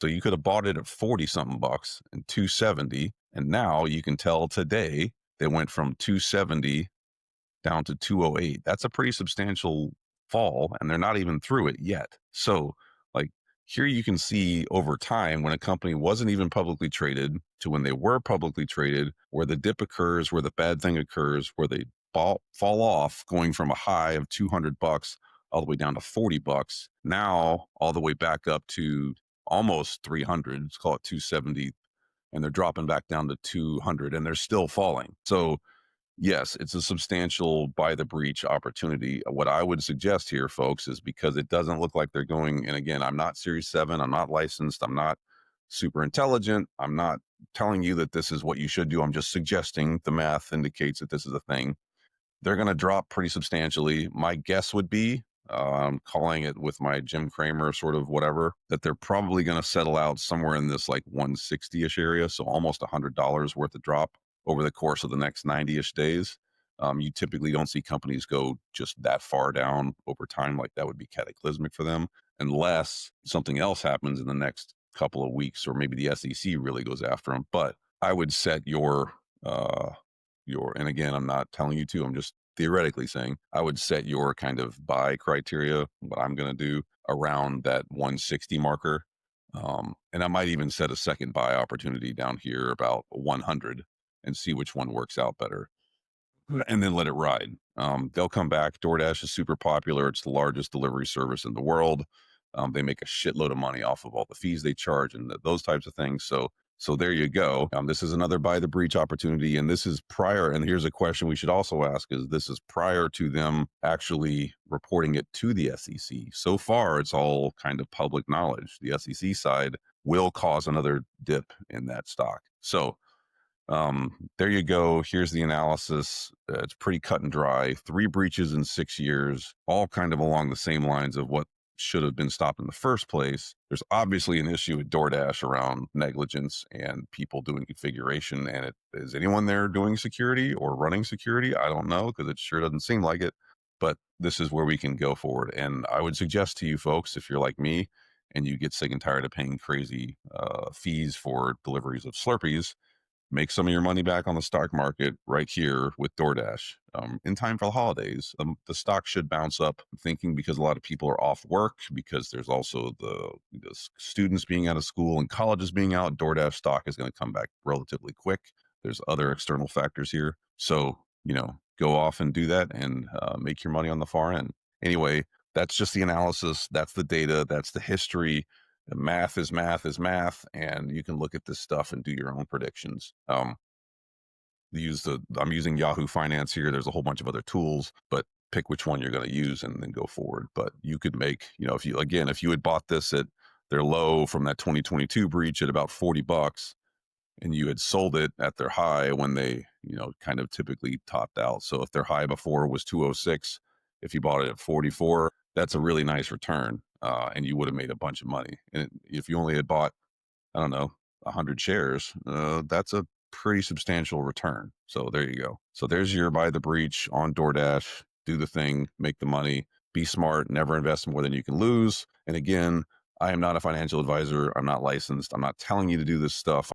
So you could have bought it at 40 something bucks and 270. And now you can tell today they went from 270 down to 208. That's a pretty substantial fall, and they're not even through it yet. So, like, here you can see over time when a company wasn't even publicly traded to when they were publicly traded, where the dip occurs, where the bad thing occurs, where they fall off, going from a high of 200 bucks all the way down to 40 bucks, now all the way back up to almost 300. Let's call it 270, and they're dropping back down to 200, and they're still falling. So yes, it's a substantial buy the breach opportunity. What I would suggest here, folks, is because it doesn't look like they're going, and again, I'm not Series 7, I'm not licensed, I'm not super intelligent, I'm not telling you that this is what you should do. I'm just suggesting the math indicates that this is a thing. They're going to drop pretty substantially. My guess would be, I'm calling it with my Jim Cramer sort of whatever, that they're probably going to settle out somewhere in this like 160-ish area. So almost $100 worth of drop over the course of the next 90-ish days. You typically don't see companies go just that far down over time. Like that would be cataclysmic for them unless something else happens in the next couple of weeks, or maybe the SEC really goes after them. But I would set and again, I'm not telling you to, I'm just theoretically saying I would set your kind of buy criteria, what I'm going to do, around that 160 marker. And I might even set a second buy opportunity down here about 100 and see which one works out better, and then let it ride. They'll come back. DoorDash is super popular. It's the largest delivery service in the world. They make a shitload of money off of all the fees they charge and those types of things. So there you go. This is another buy the breach opportunity. And this is prior. And here's a question we should also ask is this is prior to them actually reporting it to the SEC. So far, it's all kind of public knowledge. The SEC side will cause another dip in that stock. So there you go. Here's the analysis. It's pretty cut and dry. 3 breaches in 6 years, all kind of along the same lines of what should have been stopped in the first place. There's obviously an issue with DoorDash around negligence and people doing configuration. And is anyone there doing security or running security? I don't know, because it sure doesn't seem like it. But this is where we can go forward. And I would suggest to you folks, if you're like me and you get sick and tired of paying crazy fees for deliveries of Slurpees, make some of your money back on the stock market right here with DoorDash. In time for the holidays, the stock should bounce up. I'm thinking because a lot of people are off work, because there's also the students being out of school and colleges being out, DoorDash stock is going to come back relatively quick. There's other external factors here. So, go off and do that and make your money on the far end. Anyway, that's just the analysis. That's the data. That's the history. Math is math is math, and you can look at this stuff and do your own predictions. I'm using Yahoo Finance here. There's a whole bunch of other tools, but pick which one you're going to use and then go forward. But you could make, if you had bought this at their low from that 2022 breach at about 40 bucks, and you had sold it at their high when they, kind of typically topped out. So if their high before was 206, if you bought it at 44, that's a really nice return. And you would have made a bunch of money. And if you only had bought, I don't know, 100 shares, that's a pretty substantial return. So there you go. So there's your buy the breach on DoorDash. Do the thing, make the money, be smart, never invest more than you can lose. And again, I am not a financial advisor. I'm not licensed. I'm not telling you to do this stuff.